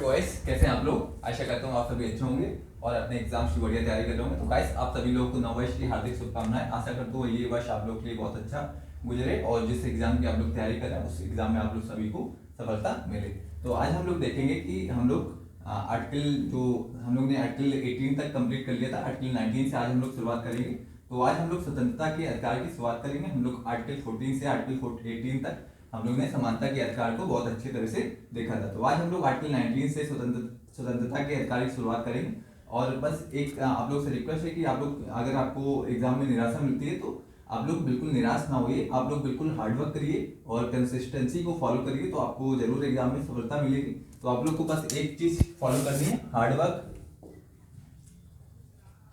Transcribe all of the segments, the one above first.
नमस्ते बॉयस, कैसे हैं आप लोग। आशा करता हूँ आप सभी अच्छे होंगे और अपने एग्जाम्स की बढ़िया तैयारी कर रहे होंगे। तो गाइस, आप सभी लोगों को नववर्ष की हार्दिक शुभकामनाएं। आशा करता हूँ ये वर्ष आप लोग के लिए बहुत अच्छा गुजरे और जिस एग्जाम की आप लोग तैयारी कर रहे हैं उस एग्जाम में आप लोग सभी को सफलता मिले। तो आज हम लोग देखेंगे कि हम लोग आर्टिकल जो हम लोग ने आर्टिकल 18 तक कंप्लीट कर लिया था, आर्टिकल 19 से आज हम लोग शुरुआत करेंगे। तो आज हम लोग स्वतंत्रता के अधिकार की शुरुआत करेंगे। हम लोग आर्टिकल 14 से आर्टिकल 18 तक हम लोग ने समानता के अधिकार को बहुत अच्छी तरह से देखा था। तो आज हम लोग आर्टिकल 19 से स्वतंत्रता के अधिकार की शुरुआत करेंगे। और बस एक आप लोग से रिक्वेस्ट है कि आप लोग अगर आपको एग्जाम में निराशा मिलती है तो आप लोग बिल्कुल निराश ना होइए, आप लोग बिल्कुल हार्डवर्क करिए और कंसिस्टेंसी को फॉलो करिए, तो आपको जरूर एग्जाम में सफलता मिलेगी। तो आप लोग को बस एक चीज फॉलो करनी है,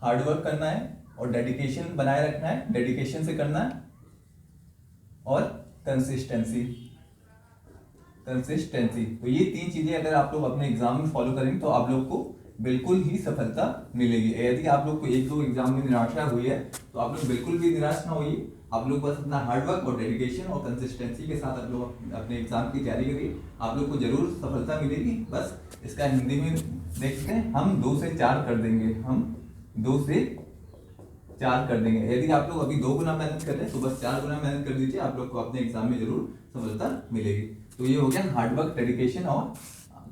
हार्डवर्क करना है और डेडिकेशन बनाए रखना है, डेडिकेशन से करना है और कंसिस्टेंसी। तो ये तीन चीजें अगर आप लोग अपने एग्जाम में फॉलो करेंगे तो आप लोग को बिल्कुल ही सफलता मिलेगी। यदि आप लोग को एक दो एग्जाम में निराशा हुई है तो आप लोग बिल्कुल भी निराश ना होइए। आप लोग बस अपना हार्डवर्क और डेडिकेशन और कंसिस्टेंसी के साथ आप लोग अपने एग्जाम की तैयारी करिए, आप लोग को जरूर सफलता मिलेगी। बस इसका हिंदी में देखते हैं, हम 2 से 4 कर देंगे, हम 2 से 4 कर देंगे। यदि आप लोग अभी 2 गुना मेहनत कर रहे हैं तो बस 4 गुना मेहनत कर दीजिए, आप लोग को अपने एग्जाम में जरूर सफलता मिलेगी। तो ये हो गया हार्डवर्क, डेडिकेशन और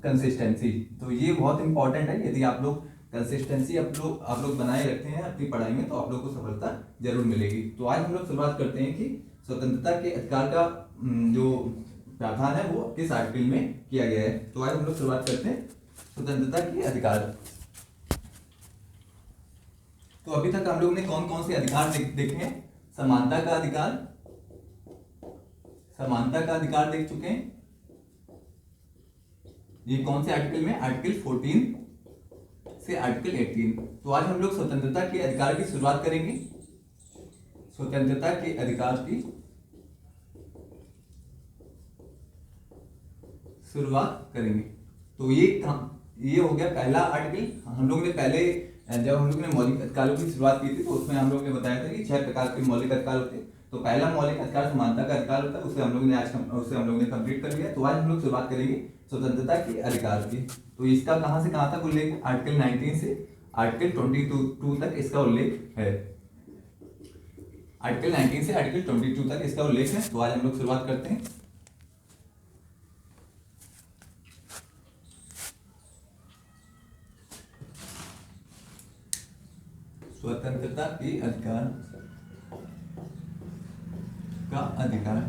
कंसिस्टेंसी। तो ये बहुत इंपॉर्टेंट है। यदि आप लोग कंसिस्टेंसी आप लोग बनाए रखते हैं अपनी पढ़ाई में तो आप लोग को सफलता जरूर मिलेगी। तो आज हम लोग शुरुआत करते हैं कि स्वतंत्रता के अधिकार का जो प्रावधान है वो किस आर्टिकल में किया गया है। तो आज हम लोग शुरुआत करते हैं स्वतंत्रता के अधिकार। तो अभी तक हम लोग ने कौन कौन से अधिकार देखे हैं। समानता का अधिकार देख चुके हैं। ये कौन से आर्टिकल में, आर्टिकल 14 से आर्टिकल 18। तो आज हम लोग स्वतंत्रता के अधिकार की शुरुआत करेंगे। स्वतंत्रता के अधिकार की शुरुआत करेंगे। तो ये हो गया पहला आर्टिकल। हम लोग ने पहले जब हम लोग ने मौलिक अधिकारों की शुरुआत की थी तो उसमें हम लोग ने बताया था कि 6 प्रकार के मौलिक अधिकार होते हैं। तो पहला मौलिक अधिकार समानता का अधिकार होता है, उसे हम लोग ने कंप्लीट कर लिया। तो आज हम लोग शुरुआत करेंगे स्वतंत्रता के अधिकार की। तो इसका कहां से कहां तक उल्लेख है, आर्टिकल 19 से आर्टिकल 22 तक इसका उल्लेख है। आर्टिकल 19 से आर्टिकल 22 तक इसका उल्लेख है। तो आज हम लोग शुरुआत करते हैं। स्वतंत्रता के अधिकार का अधिकार।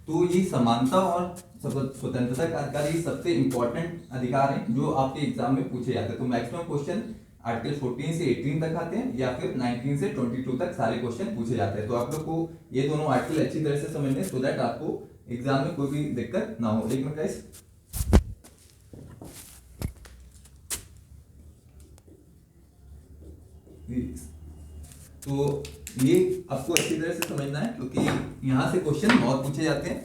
तो ये समानता और स्वतंत्रता का अधिकार ये सबसे इंपॉर्टेंट अधिकार हैं जो आपके एग्जाम में पूछे जाते हैं। तो मैक्सिमम क्वेश्चन आर्टिकल 14 से 18 तक आते हैं या फिर 19 से 22 तक सारे क्वेश्चन पूछे जाते हैं। तो आप लोग को ये दोनों आर्टिकल अच्छी तरह से समझने सो दैट आपको एग्जाम में कोई भी दिक्कत ना हो। एक मिनट गाइस, तो ये आपको अच्छी तरह से समझना है क्योंकि यहां से क्वेश्चन बहुत पूछे जाते हैं।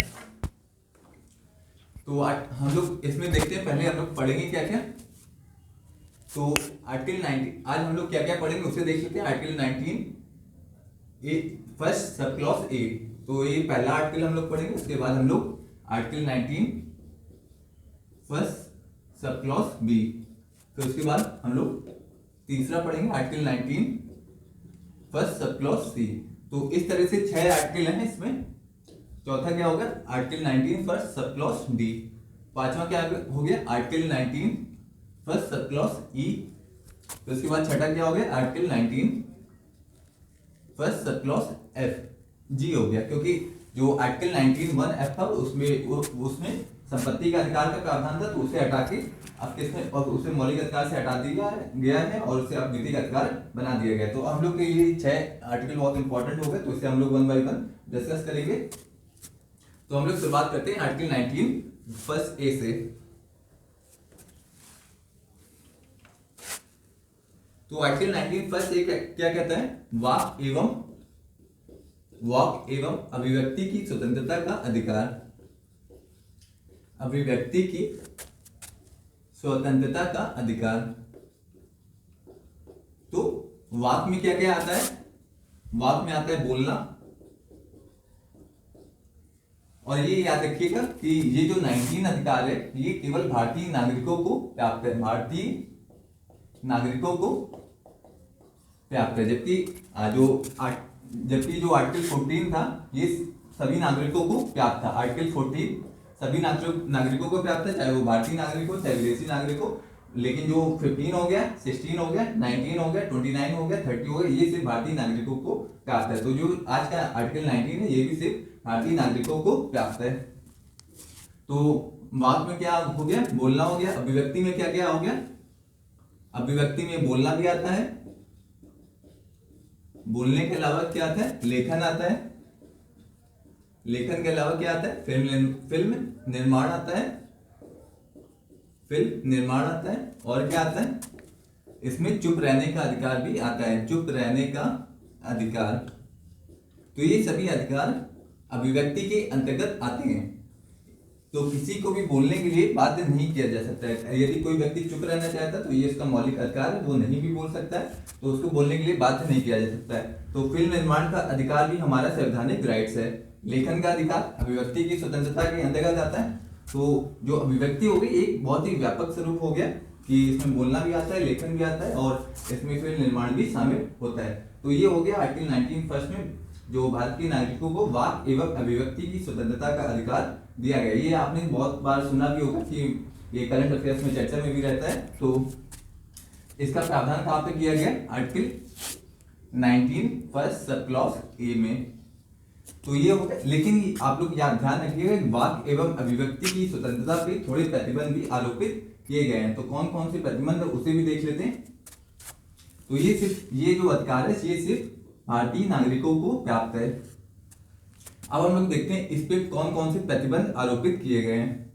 तो हम लोग इसमें देखते हैं, पहले हम लोग पढ़ेंगे क्या क्या। तो आर्टिकल 19 आज हम लोग क्या क्या पढ़ेंगे उसे देख लेते हैं। Article 19 A first sub clause A. तो ये पहला आर्टिकल हम लोग पढ़ेंगे। उसके बाद हम लोग article 19 first sub clause B. फिर उसके बाद हम लोग तीसरा पढ़ेंगे article 19 first sub clause C. तो इस तरह से 6 आर्टिकल हैं इसमें। चौथा क्या होगा, article 19 first sub clause D. पांचवा क्या हो गया, article 19 first sub clause E. तो इसके बाद छठा क्या हो गया, article 19 first sub clause F G हो गया। क्योंकि जो आर्टिकल 19(1)(f था उसमें संपत्ति का अधिकार का प्रावधान था, तो उसे हटा के अब किसमें, और उसे मौलिक अधिकार से हटा दिया गया है और उसे अब विधिक अधिकार बना दिया गया। तो हम लोग के ये 6 आर्टिकल बहुत इंपॉर्टेंट हो गए, तो इसे हम लोग 1 बाय 1 डिस्कस करेंगे। तो हम लोग शुरुआत करते हैं आर्टिकल 19 फर्स्ट ए से। तो आर्टिकल 19 फर्स्ट ए क्या कहता है, वाक एवं अभिव्यक्ति की स्वतंत्रता का अधिकार। अभिव्यक्ति की स्वतंत्रता का अधिकार। तो वाक में क्या क्या आता है, वाक में आता है बोलना, और ये याद रखिएगा कि ये जो 19 अधिकार है ये केवल भारतीय नागरिकों को प्राप्त है, भारतीय नागरिकों को प्राप्त है। जबकि जो आर्टिकल 14 था ये सभी नागरिकों को प्राप्त था। आर्टिकल 14 सभी नागरिकों को प्राप्त है, चाहे वो भारतीय नागरिक हो चाहे विदेशी नागरिक हो। लेकिन जो 15 हो गया, 16 हो गया, 19 हो गया, 29 हो गया, 30 हो गया, ये सिर्फ भारतीय नागरिकों को प्राप्त है। तो जो आज का आर्टिकल 19 है ये भी सिर्फ भारतीय नागरिकों को प्राप्त है। तो वाक्य में क्या हो गया, बोलना हो गया। अभिव्यक्ति में क्या क्या हो गया, अभिव्यक्ति में बोलना भी आता है, बोलने के अलावा क्या आता है, लेखन आता है, लेखन के अलावा क्या आता है, फिल्म निर्माण आता है, फिल्म निर्माण आता है, और क्या आता है, इसमें चुप रहने का अधिकार भी आता है, चुप रहने का अधिकार। तो ये सभी अधिकार अभिव्यक्ति के अंतर्गत आते हैं। तो किसी को भी बोलने के लिए बाध्य नहीं किया जा सकता है। यदि कोई व्यक्ति चुप रहना चाहता है तो ये उसका मौलिक अधिकार है, वो नहीं भी बोल सकता है, तो उसको बोलने के लिए बाध्य नहीं किया जा सकता है। तो फिल्म निर्माण का अधिकार भी हमारा संवैधानिक राइट्स है। लेखन का अधिकार अभिव्यक्ति की स्वतंत्रता के अंतर्गत आता है। तो जो अभिव्यक्ति हो गई एक बहुत ही व्यापक स्वरूप हो गया कि इसमें बोलना भी आता है, लेखन भी आता है, और इसमें फिल्म निर्माण भी शामिल होता है। तो ये हो गया आर्टिकल 19 फर्स्ट में जो भारत के नागरिकों को वाक एवं अभिव्यक्ति की स्वतंत्रता का अधिकार दिया गया। ये आपने बहुत बार सुना भी होगा कि ये करंट अफेयर्स में चर्चा में भी रहता है। तो इसका प्रावधान कहाँ पे किया गया, article 19 first sub clause A में। तो ये हो गया। लेकिन आप लोग ध्यान रखिएगा वाक एवं अभिव्यक्ति की स्वतंत्रता पे थोड़े प्रतिबंध भी आरोपित किए गए हैं। तो कौन कौन से प्रतिबंध उसे भी देख लेते हैं। तो ये जो अधिकार है ये सिर्फ भारतीय नागरिकों को प्राप्त है। अब हम लोग देखते हैं इस पे कौन कौन से प्रतिबंध आरोपित किए गए हैं।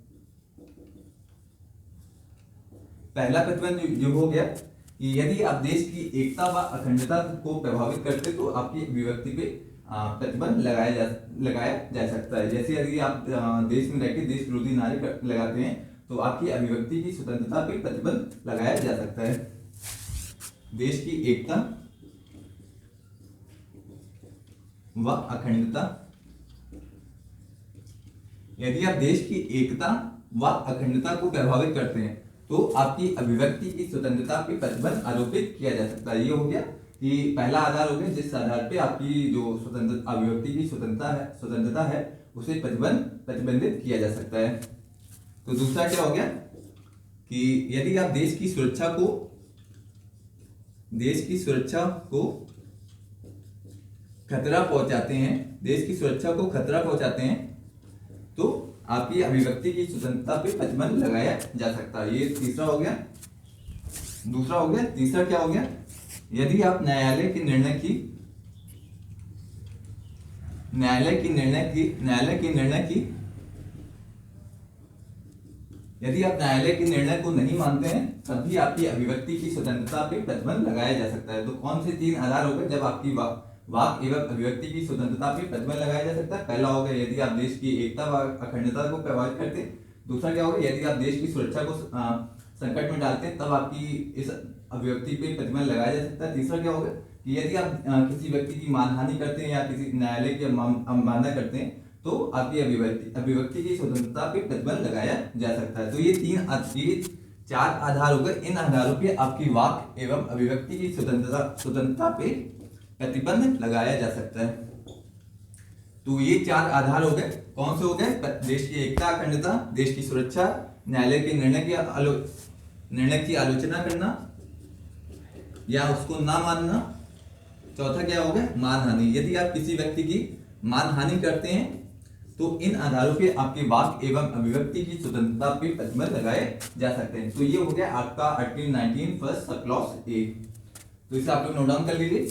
पहला प्रतिबंध जो हो गया कि यदि आप देश की एकता व अखंडता को प्रभावित करते तो आपकी अभिव्यक्ति पे प्रतिबंध लगाया जा सकता है। जैसे यदि आप देश में रहकर देश विरोधी नारे लगाते हैं तो आपकी अभिव्यक्ति की स्वतंत्रता पे प्रतिबंध लगाया जा सकता है। देश की एकता व अखंडता, यदि आप देश की एकता व अखंडता को प्रभावित करते हैं तो आपकी अभिव्यक्ति की स्वतंत्रता पे प्रतिबंध आरोपित किया जा सकता है। ये हो गया कि पहला आधार हो गया जिस आधार पे आपकी जो स्वतंत्र अभिव्यक्ति की स्वतंत्रता है उसे प्रतिबंधित किया जा सकता है। तो दूसरा क्या हो गया कि यदि आप देश की सुरक्षा को खतरा पहुंचाते हैं, देश की सुरक्षा को खतरा पहुंचाते हैं तो आपकी अभिव्यक्ति की स्वतंत्रता पे प्रतिबंध लगाया जा सकता है। ये तीसरा हो गया। दूसरा हो गया। तीसरा क्या हो गया, यदि आप न्यायालय के निर्णय को नहीं मानते हैं तब भी आपकी अभिव्यक्ति की स्वतंत्रता पे प्रतिबंध लगाया जा सकता है। तो कौन से तीन आधार हो गए जब आपकी वाक एवं अभिव्यक्ति की स्वतंत्रता पे प्रतिबंध लगाया जा सकता है। पहला हो गया यदि आप देश की एकता व अखंडता को प्रभावित करते हैं। दूसरा क्या होगा, यदि आप देश की सुरक्षा को संकट में डालते हैं तब आपकी इस अभिव्यक्ति पे प्रतिबंध लगाया जा सकता है। तीसरा क्या होगा कि यदि आप किसी व्यक्ति की मानहानि करते हैं या किसी न्यायालय की अवमानना करते हैं तो आपकी अभिव्यक्ति की स्वतंत्रता पे प्रतिबंध लगाया जा सकता है। तो ये चार आधार हो गए। इन आधारों पे आपकी वाक एवं अभिव्यक्ति की स्वतंत्रता पे प्रतिबंध लगाया जा सकता है। तो ये चार आधार हो गए। कौन से हो गए, देश की एकता अखंडता, देश की सुरक्षा, न्यायालय के निर्णय की आलोचना करना या उसको ना मानना। चौथा क्या हो गया, मानहानि। यदि आप किसी व्यक्ति की मानहानि करते हैं तो इन आधारों पे आपके वाक एवं अभिव्यक्ति की स्वतंत्रता पे प्रतिबंध लगाए जा सकते हैं। तो ये हो गया आपका article 19 first sub clause A. तो इसे आप लोग नोट डाउन कर लीजिए।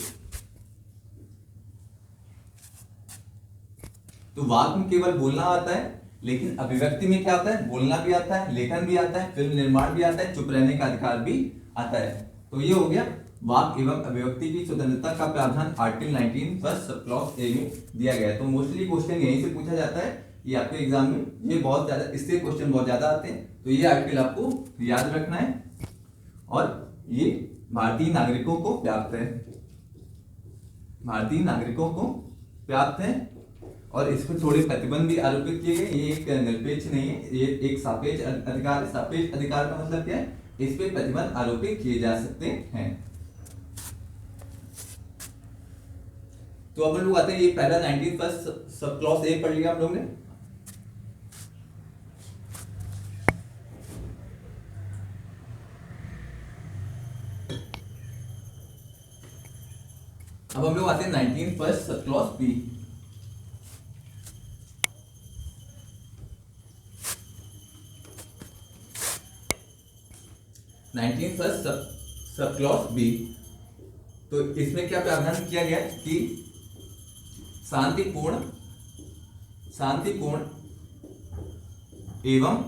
तो वाक में केवल बोलना आता है, लेकिन अभिव्यक्ति में क्या आता है, बोलना भी आता है, लेखन भी आता है, फिल्म निर्माण भी आता है, चुप रहने का अधिकार भी आता है। तो ये हो गया वाक एवं अभिव्यक्ति की स्वतंत्रता का प्रावधान article 19 first sub clause A में दिया गया है। तो मोस्टली क्वेश्चन यहीं से पूछा जाता है कि आपके एग्जाम में ये बहुत ज्यादा, इससे क्वेश्चन बहुत ज्यादा आते हैं। तो ये आर्टिकल आपको याद रखना है और ये भारतीय नागरिकों को प्राप्त है, भारतीय नागरिकों को प्राप्त है। और इस पर थोड़े प्रतिबंध भी आरोपित किए गए। ये एक निरपेक्ष नहीं है, ये एक सापेक्ष अधिकार है। सापेक्ष अधिकार का मतलब क्या है? इस पे प्रतिबंध आरोपित किए जा सकते हैं। तो अब हम लोग आते हैं, ये पहला 19 सब क्लॉज ए पढ़ लिया हम लोग ने। अब हम लोग आते हैं 19 sub clause B. Sub clause B. तो इसमें क्या प्रावधान किया गया कि शांतिपूर्ण एवं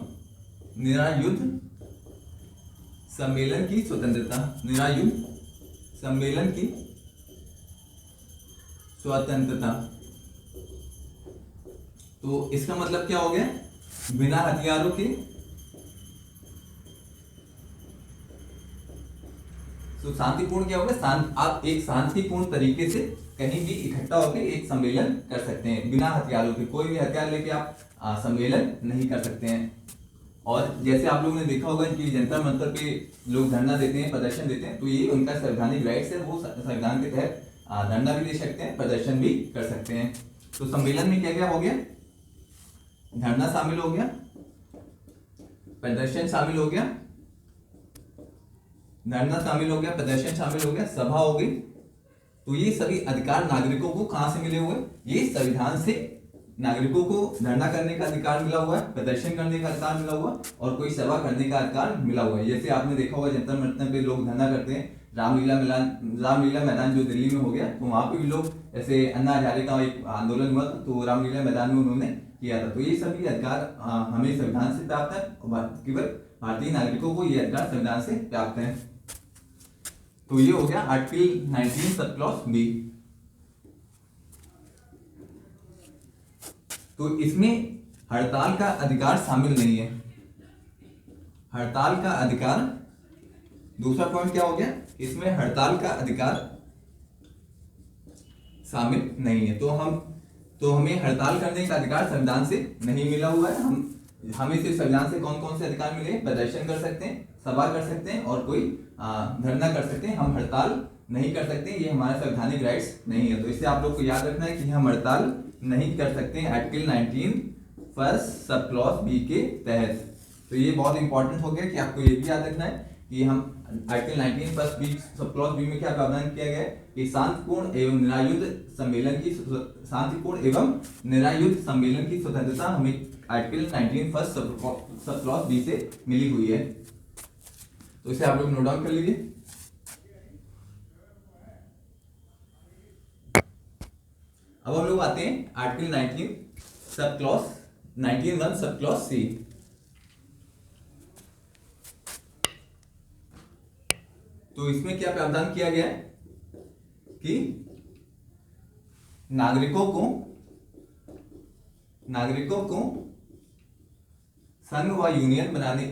निरायुध सम्मेलन की स्वतंत्रता, निरायुध सम्मेलन की स्वतंत्रता। तो इसका मतलब क्या हो गया? बिना हथियारों के, तो शांतिपूर्ण क्या होगा? आप एक शांतिपूर्ण तरीके से कहीं भी इकट्ठा होकर एक सम्मेलन कर सकते हैं बिना हथियारों के। कोई भी हथियार लेके आप सम्मेलन नहीं कर सकते हैं। और जैसे आप लोगों ने देखा होगा कि जंतर मंतर पे लोग धरना देते हैं, प्रदर्शन देते हैं, तो ये उनका संवैधानिक राइट्स है। वो संविधान के तहत धरना भी दे सकते हैं, प्रदर्शन भी कर सकते हैं। तो सम्मेलन में क्या क्या हो गया? धरना शामिल हो गया, प्रदर्शन शामिल हो गया, धरना शामिल हो गया, प्रदर्शन शामिल हो गया, सभा हो गई। तो ये सभी अधिकार नागरिकों को कहां से मिले हुए? ये संविधान से नागरिकों को धरना करने का अधिकार मिला हुआ है, प्रदर्शन करने का अधिकार मिला हुआ, और कोई सभा करने का अधिकार मिला हुआ है। जैसे आपने देखा होगा जंतर मंतर पे लोग धरना करते हैं। रामलीला मैदान जो दिल्ली में हो गया, तो वहां पे भी लोग ऐसे अन्ना हजारे का एक आंदोलन हुआ, तो रामलीला मैदान में उन्होंने किया था। तो ये सभी अधिकार हमें संविधान से प्राप्त है, केवल भारतीय नागरिकों को ये अधिकार संविधान से प्राप्त है। तो ये हो गया आर्टिकल 19 सब क्लॉज बी। तो इसमें हड़ताल का अधिकार शामिल नहीं है। हड़ताल का अधिकार, दूसरा पॉइंट क्या हो गया? इसमें हड़ताल का अधिकार शामिल नहीं है। तो हमें हड़ताल करने का अधिकार संविधान से नहीं मिला हुआ है। हमें सिर्फ संविधान से कौन कौन से अधिकार मिले? प्रदर्शन कर सकते हैं, सभा कर सकते हैं, और कोई धरना कर सकते हैं। हम हड़ताल नहीं कर सकते, ये हमारा संवैधानिक राइट्स नहीं है। तो इससे आप लोग को याद रखना है कि हम हड़ताल नहीं कर सकते हैं आर्टिकल 19 सब क्लॉज बी के तहत। तो ये बहुत इंपॉर्टेंट हो गया कि आपको ये भी याद रखना है कि हम article 19 B sub clause B में क्या प्रावधान किया गया है कि शांतिपूर्ण एवं निरायुध सम्मेलन की स्वतंत्रता हमें आर्टिकल 19 सब क्लॉज बी से मिली हुई है। तो इसे आप लोग नोट डाउन कर लीजिए। अब हम लोग आते हैं आर्टिकल 19 सब क्लॉज सी। तो इसमें क्या प्रावधान किया गया है कि नागरिकों को संघ व यूनियन बनाने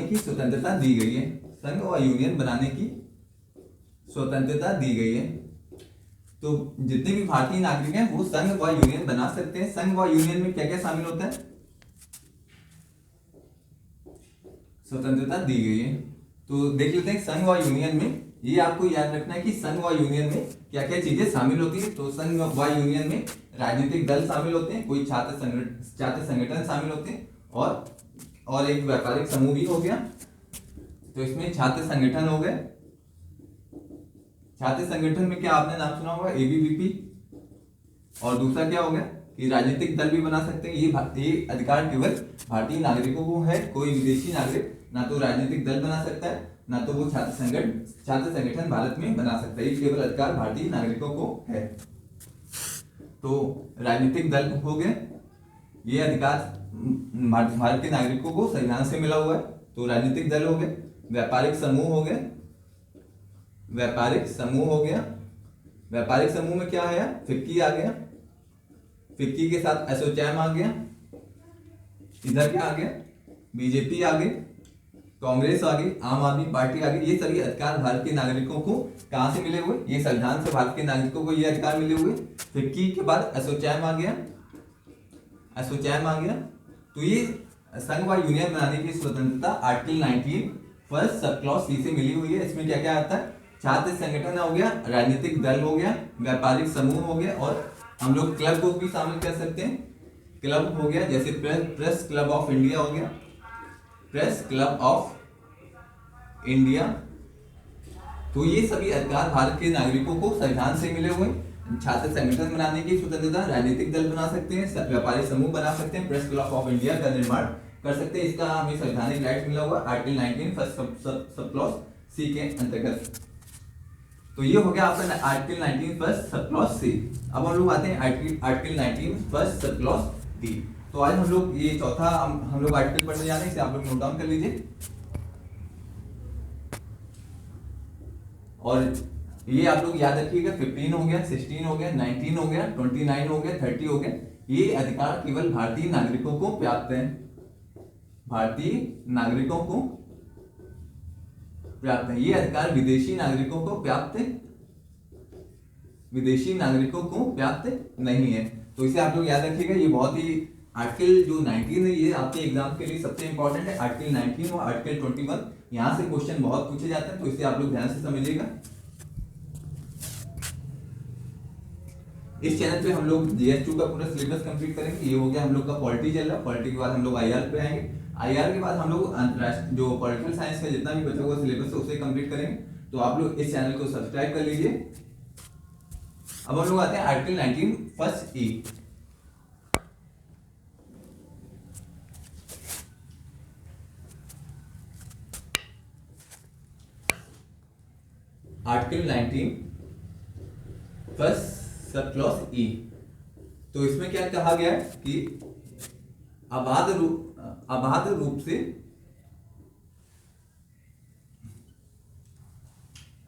की स्वतंत्रता दी गई है। संघ व यूनियन बनाने की स्वतंत्रता दी गई है। तो जितने भी भारतीय नागरिक हैं वो संघ व यूनियन बना सकते हैं। संघ व यूनियन में क्या क्या शामिल होता है? स्वतंत्रता दी गई है। तो देख लेते हैं संघ व यूनियन में, ये आपको याद रखना है कि संघ व यूनियन में क्या क्या चीजें शामिल होती है। तो संघ व यूनियन में राजनीतिक दल शामिल होते हैं, कोई छात्र संगठन शामिल होते हैं, और एक व्यापारिक समूह भी हो गया। तो इसमें छात्र संगठन हो गए। छात्र संगठन में क्या आपने नाम सुना होगा? एबीवीपी। और दूसरा क्या हो गया कि राजनीतिक दल भी बना सकते हैं। ये अधिकार केवल भारतीय नागरिकों को है। कोई विदेशी नागरिक ना तो राजनीतिक दल बना सकता है, ना तो वो छात्र संगठन भारत में बना सकता है। ये केवल अधिकार भारतीय नागरिकों को है। तो राजनीतिक दल हो गए, ये अधिकार भारत के नागरिकों को संविधान से मिला हुआ है। तो राजनीतिक दल हो गए। व्यापारिक समूह हो गए। व्यापारिक समूह में क्या आया? फिक्की आ गया। फिक्की के साथ एसोचैम आ गया। इधर क्या आ गया? बीजेपी आ गई, कांग्रेस आ गई, आम आदमी पार्टी आ गई, ये सभी अधिकार भारत के नागरिकों को कहां से मिले हुए, ये संविधान से भारत के नागरिकों को ये अधिकार मिले हुए। फिर की के बाद एसोचैम आ गया, एसोचैम आ गया। तो ये संघ व यूनियन बनाने की स्वतंत्रता article 19 first sub clause C से मिली हुई है। इसमें क्या क्या आता है, छात्र संगठन हो गया, राजनीतिक दल हो गया, व्यापारिक समूह हो गया, और हम लोग क्लब को भी शामिल कर सकते हैं। क्लब हो गया जैसे प्रेस क्लब ऑफ इंडिया हो गया, प्रेस क्लब ऑफ इंडिया। तो ये सभी अधिकार भारत के नागरिकों को संविधान से मिले हुए। छात्र संगठन बनाने की स्वतंत्रता, राजनीतिक दल बना सकते हैं, व्यापारी समूह बना सकते हैं, प्रेस क्लब ऑफ इंडिया का निर्माण कर सकते हैं। इसका हमें संवैधानिक राइट मिला हुआ article 19 first sub clause C के अंतर्गत। तो ये हो गया आपका article 19 first sub clause C. अब हम लोग आते हैं article 19 first sub clause D. तो आज हम लोग ये चौथा हम लोग आर्टिकल पढ़ने जा रहे हैं, इसे आप लोग नोट डाउन कर लीजिए। और ये आप लोग याद रखिएगा, 15 हो गया, 16 हो गया, 19 हो गया, 29 हो गया, 30 हो गया। ये अधिकार केवल भारतीय नागरिकों को प्राप्त है, भारतीय नागरिकों को प्राप्त है। ये अधिकार विदेशी नागरिकों को प्राप्त, विदेशी नागरिकों को प्राप्त नहीं है। तो इसे आप लोग याद रखिएगा। ये बहुत ही आर्टिकल जो 19 है ये आपके एग्जाम के लिए सबसे इंपॉर्टेंट है। आर्टिकल 19 और आर्टिकल 21 यहां से क्वेश्चन बहुत पूछे जाते हैं, तो इसे आप लोग ध्यान से समझिएगा। इस चैनल पे हम लोग GS2 का पूरा सिलेबस कंप्लीट करेंगे। ये हो गया हम लोग का पॉलिटी चल रहा है, पॉलिटी के बाद हम लोग IR पे आएंगे, IR के बाद हम लोग अंतरराष्ट्रीय जो पॉलिटिकल साइंस का जितना भी बचा हुआ सिलेबस है उसे कंप्लीट करेंगे। तो आप लोग इस चैनल को सब्सक्राइब कर लीजिए। अब हम लोग आते हैं article 19 first E. Article 19 first sub clause E. तो इसमें क्या कहा गया है कि अबाध रूप से,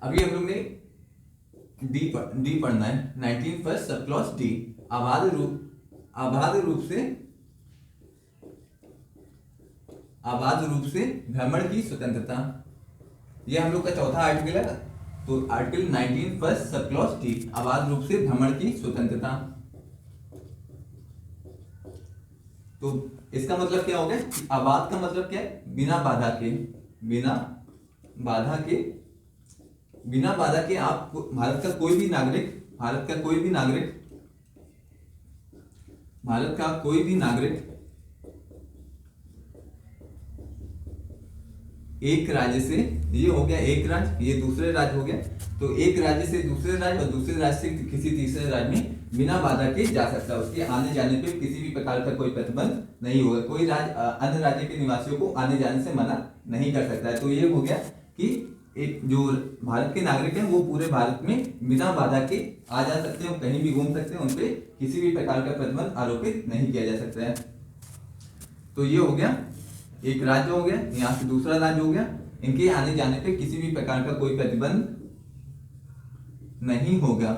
अभी हम लोग ने डी पढ़ना है, 19 फर्स्ट सब क्लॉज डी। अबाध रूप से भ्रमण की स्वतंत्रता, ये हम लोग का चौथा आर्टिकल है। तो article 19 first sub clause D, अबाध रूप से भ्रमण की स्वतंत्रता। तो इसका मतलब क्या हो गया, अबाध का मतलब क्या है, बिना बाधा के, बिना बाधा के आप भारत का कोई भी नागरिक एक राज्य से, ये हो गया एक राज्य, ये दूसरे राज्य हो गया, तो एक राज्य से दूसरे राज्य और दूसरे राज्य से किसी तीसरे राज्य में बिना बाधा के जा सकता है। उसके आने जाने पे किसी भी प्रकार का कोई प्रतिबंध नहीं होगा, कोई राज्य अन्य राज्य के निवासियों को आने जाने से मना नहीं कर सकता है। तो ये हो गया कि एक जो भारत के नागरिक हैं वो पूरे भारत में बिना बाधा के आ जा सकते हैं, कहीं भी घूम सकते हैं, उनपे किसी भी प्रकार का प्रतिबंध आरोपित नहीं किया जा सकता है। तो ये हो गया एक राज्य हो गया, यहाँ से दूसरा राज्य हो गया, इनके आने जाने पे किसी भी प्रकार का कोई प्रतिबंध नहीं होगा।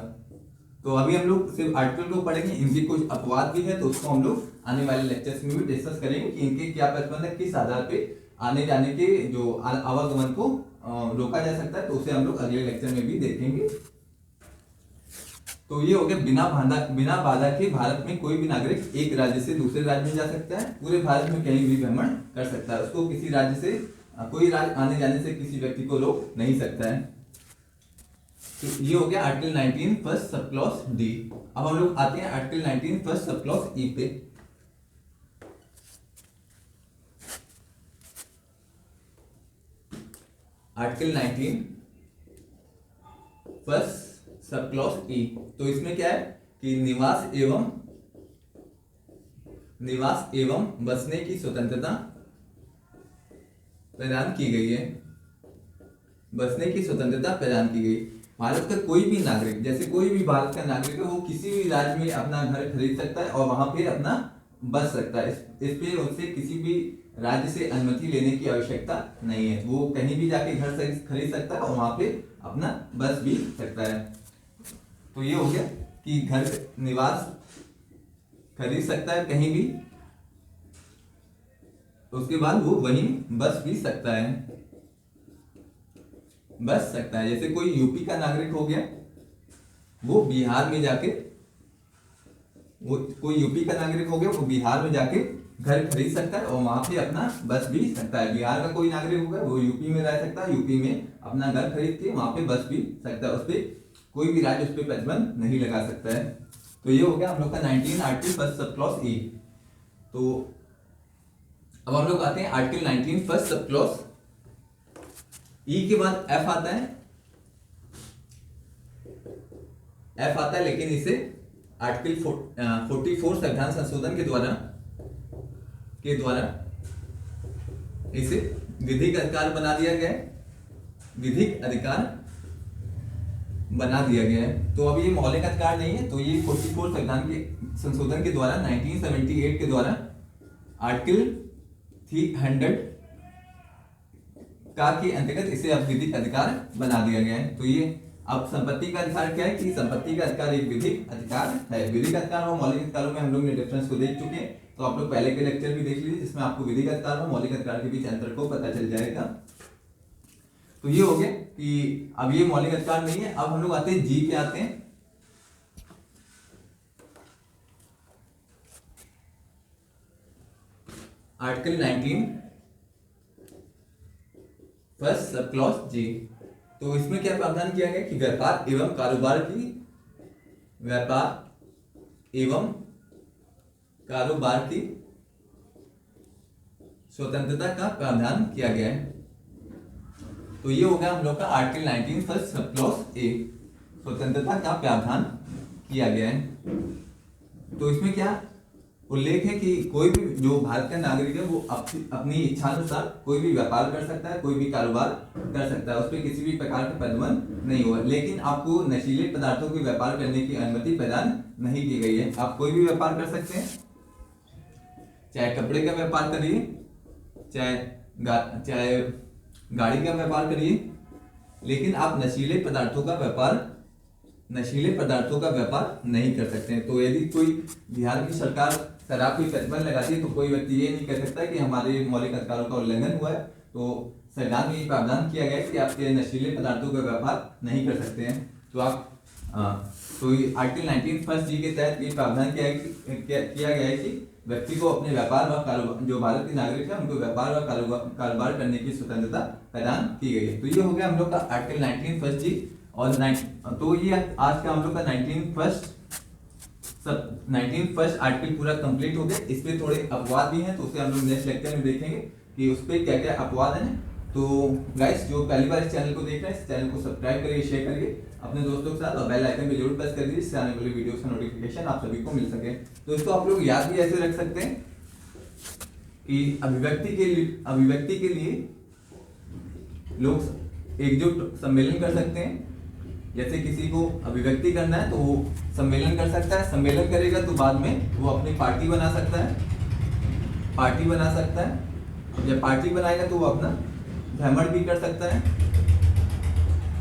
तो अभी हम लोग सिर्फ आर्टिकल को पढ़ेंगे, इनके कुछ अपवाद भी है तो उसको हम लोग आने वाले लेक्चर्स में भी डिस्कस करेंगे कि इनके क्या प्रतिबंध है, किस आधार पे आने जाने के जो आवागमन को रोका जा सकता है, तो उसे हम लोग अगले लेक्चर में भी देखेंगे। तो ये हो गया बिना बाधा के भारत में कोई भी नागरिक एक राज्य से दूसरे राज्य में जा सकता है, पूरे भारत में कहीं भी भ्रमण कर सकता है, उसको किसी राज्य से कोई राज्य आने जाने से किसी व्यक्ति को रोक नहीं सकता है। तो ये हो गया article 19 first sub clause D. अब हम लोग आते हैं article 19 first sub clause E पे। Article 19 first sub clause E. तो इसमें क्या है कि निवास एवं बसने की स्वतंत्रता प्रदान की गई है, बसने की स्वतंत्रता प्रदान की गई। भारत का कोई भी नागरिक, जैसे कोई भी भारत का नागरिक है, वो किसी भी राज्य में अपना घर खरीद सकता है और वहां पे अपना बस सकता है। इस पे उससे किसी भी राज्य से अनुमति लेने की आवश्यकता नहीं है, वो कहीं भी जाके घर खरीद सकता है और वहां पे अपना बस भी सकता है। तो ये हो गया कि घर निवास खरीद सकता है कहीं भी, उसके बाद वो वहीं बस भी सकता है। बस सकता है। जैसे कोई यूपी का नागरिक हो गया, वो बिहार में जाके, वो कोई यूपी का नागरिक हो गया, वो बिहार में जाके घर खरीद सकता है और वहां पे अपना बस भी सकता है। बिहार का कोई नागरिक होगा, वो यूपी में रह सकता है, यूपी में अपना घर खरीद के वहां पे बस भी सकता है। उस पर कोई भी राज्य उस पर प्रतिबंध नहीं लगा सकता है। तो ये हो गया हम लोग का 19 article first sub clause A. तो अब हम लोग आते हैं आर्टिकल 19 फर्स्ट सब क्लॉज ई के बाद एफ आता है। एफ आता है, लेकिन इसे आर्टिकल 44 संविधान संशोधन के द्वारा इसे विधिक अधिकार बना दिया गया है, विधिक अधिकार बना दिया गया है। तो अब ये मौलिक अधिकार नहीं है, तो ये 44 संविधान के संशोधन के द्वारा 1978 के द्वारा आर्टिकल 300 का के अंतर्गत इसे अब विधिक अधिकार बना दिया गया है। तो ये अब संपत्ति का अधिकार क्या है कि संपत्ति का अधिकार एक विधिक अधिकार है। विधिक अधिकार और मौलिक अधिकारों में हम लोग ने डिफरेंस को देख चुके हैं, तो आप लोग पहले के लेक्चर भी देख लीजिए, जिसमें आपको विधिक अधिकार और मौलिक अधिकार के बीच अंतर को पता चल जाएगा। तो ये हो गया कि अब ये मौलिक अधिकार नहीं है। अब हम लोग आते हैं जी पे आते हैं। आर्टिकल 19 फर्स्ट सब क्लॉज जी। तो इसमें क्या प्रावधान किया गया कि व्यापार एवं कारोबार की स्वतंत्रता का प्रावधान किया गया है। तो ये हो गया हम लोग का article 19 first sub clause A, स्वतंत्रता का प्रावधान किया गया है। तो इसमें क्या उल्लेख है कि कोई भी जो भारत का नागरिक है वो अपनी इच्छानुसार कोई भी व्यापार कर सकता है, कोई भी कारोबार कर सकता है, उस पर किसी भी प्रकार का प्रतिबंध नहीं होगा। लेकिन आपको नशीले पदार्थों के व्यापार करने की अनुमति प्रदान नहीं की गई है। आप कोई भी व्यापार कर सकते हैं, चाहे कपड़े का व्यापार करिए, चाहे गाड़ी का व्यापार करिए, लेकिन आप नशीले पदार्थों का व्यापार नहीं कर सकते हैं। तो यदि कोई बिहार की सरकार शराब कोई प्रतिबंध लगाती है, तो कोई व्यक्ति ये नहीं कह सकता कि हमारे मौलिक अधिकारों का उल्लंघन हुआ है। तो संविधान में ये प्रावधान किया गया है कि आपके नशीले पदार्थों का व्यापार नहीं कर सकते हैं। तो आप तो आर्टिकल 19 फर्स्ट जी के तहत ये प्रावधान किया गया है कि व्यक्ति को अपने व्यापार व कारोबार, जो भारत के नागरिक है उनको व्यापार व कारोबार करने की स्वतंत्रता प्रदान की गई है। तो ये हो गया हम लोग का आर्टिकल 19 फर्स्ट जी। और तो ये आज का हम लोग का 19 फर्स्ट आर्टिकल पूरा कंप्लीट हो गया। इस पे थोड़े अपवाद भी हैं, तो उसे हम लोग नेक्स्ट लेक्चर में देखेंगे कि उस पे क्या क्या अपवाद हैं। तो गाइस, जो पहली बार इस चैनल को देख रहे हैं, इस चैनल को सब्सक्राइब करिए, शेयर करिए अपने दोस्तों के साथ और बेल आइकन पे जरूर प्रेस कर दीजिए, इससे आने वाली वीडियोस का नोटिफिकेशन आप सभी को मिल सके। तो इसको आप लोग याद भी ऐसे रख सकते हैं कि अभिव्यक्ति के लिए लोग एकजुट सम्मेलन कर सकते हैं। जैसे किसी को अभिव्यक्ति करना है तो वो सम्मेलन कर सकता है, सम्मेलन करेगा तो बाद में वो अपनी पार्टी बना सकता है। जब पार्टी बनाएगा तो वो अपना भ्रमण भी कर सकता है।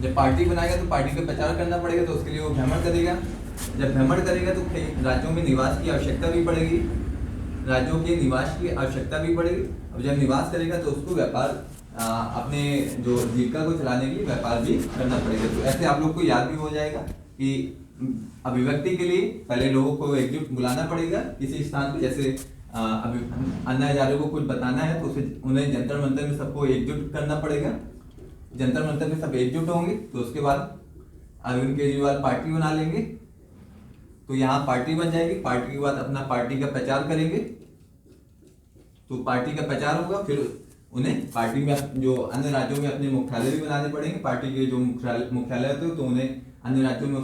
जब पार्टी बनाएगा तो पार्टी का प्रचार करना पड़ेगा, तो उसके लिए वो भ्रमण करेगा। जब भ्रमण करेगा तो राज्यों में निवास की आवश्यकता भी पड़ेगी, अब जब निवास करेगा तो उसको व्यापार अपने जो जीविका को चलाने के लिए व्यापार भी करना पड़ेगा। तो ऐसे आप लोग को याद भी हो जाएगा कि अभिव्यक्ति के लिए पहले लोगों को एकजुट बुलाना पड़ेगा किसी स्थान पे। जैसे अभी अन्ना हजारे को कुछ बताना है तो उन्हें जंतर मंतर में सबको एकजुट करना पड़ेगा। जंतर मंतर में सब एकजुट होंगे तो उसके बाद अरविंद केजरीवाल पार्टी बना लेंगे, तो यहाँ पार्टी बन जाएगी। पार्टी के बाद अपना पार्टी का प्रचार करेंगे, तो पार्टी का प्रचार होगा। फिर उन्हें पार्टी में जो अन्य राज्यों में अपने मुख्यालय भी बनाने पड़ेंगे। पार्टी के जो मुख्यालय होते हैं तो उन्हें अन्य राज्यों में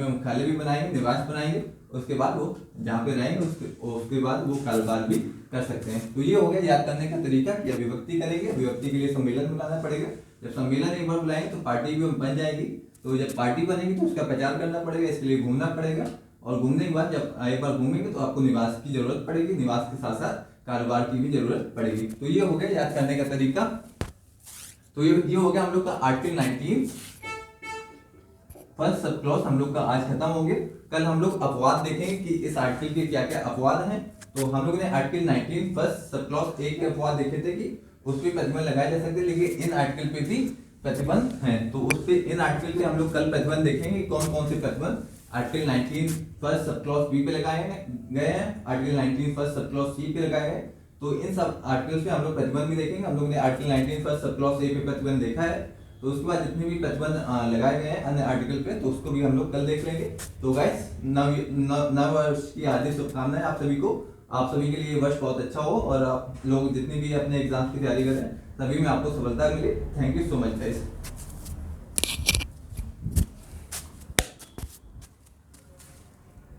मुख्यालय भी बनाएंगे, निवास बनाएंगे। उसके बाद वो जहाँ पे रहेंगे उसके बाद वो कारोबार भी कर सकते हैं। तो ये हो गया याद करने का तरीका कि अभिव्यक्ति करेंगे, अभिव्यक्ति के लिए सम्मेलन बुलाना पड़ेगा। जब सम्मेलन एक बार बुलाएंगे तो पार्टी भी बन जाएगी। तो जब पार्टी बनेगी तो उसका प्रचार करना पड़ेगा, इसके लिए घूमना पड़ेगा। और घूमने के बाद जब एक बार घूमेंगे तो आपको निवास की जरूरत पड़ेगी, निवास के साथ साथ कारोबार की भी जरूरत पड़ेगी। तो ये हो गया याद करने का तरीका। तो ये हो गया हम लोग का आर्टिकल 19 फर्स्ट सब क्लॉज हम लोग का आज खत्म हो गया। कल हम लोग अपवाद देखेंगे कि इस आर्टिकल के क्या क्या अपवाद हैं। तो हम लोग ने article 19 first sub clause A के अपवाद देखे थे कि उस पे प्रतिबंध लगाए जा सकते हैं, लेकिन इन आर्टिकल पे भी प्रतिबंध है। तो उस पे इन आर्टिकल पे हम लोग कल प्रतिबंध देखेंगे कौन कौन से प्रतिबंध article 19 first sub clause B पे लगाए गए हैं, article 19 first sub clause C पे लगाए गए। तो इन सब आर्टिकल्स पे हम लोग प्रतिबंध भी देखेंगे। हम लोग ने article 19 first sub clause A पे प्रतिबंध देखा है, तो उसके बाद जितने भी प्रतिबंध लगाए गए हैं अन्य आर्टिकल पे, तो उसको भी हम लोग कल देख लेंगे। तो गाइस नव वर्ष की हार्दिक शुभकामनाएं आप सभी को। आप सभी के लिए ये वर्ष बहुत अच्छा हो और आप लोग जितने भी अपने एग्जाम्स की तैयारी कर रहे हैं सभी में आपको सफलता मिले। Thank you so much guys.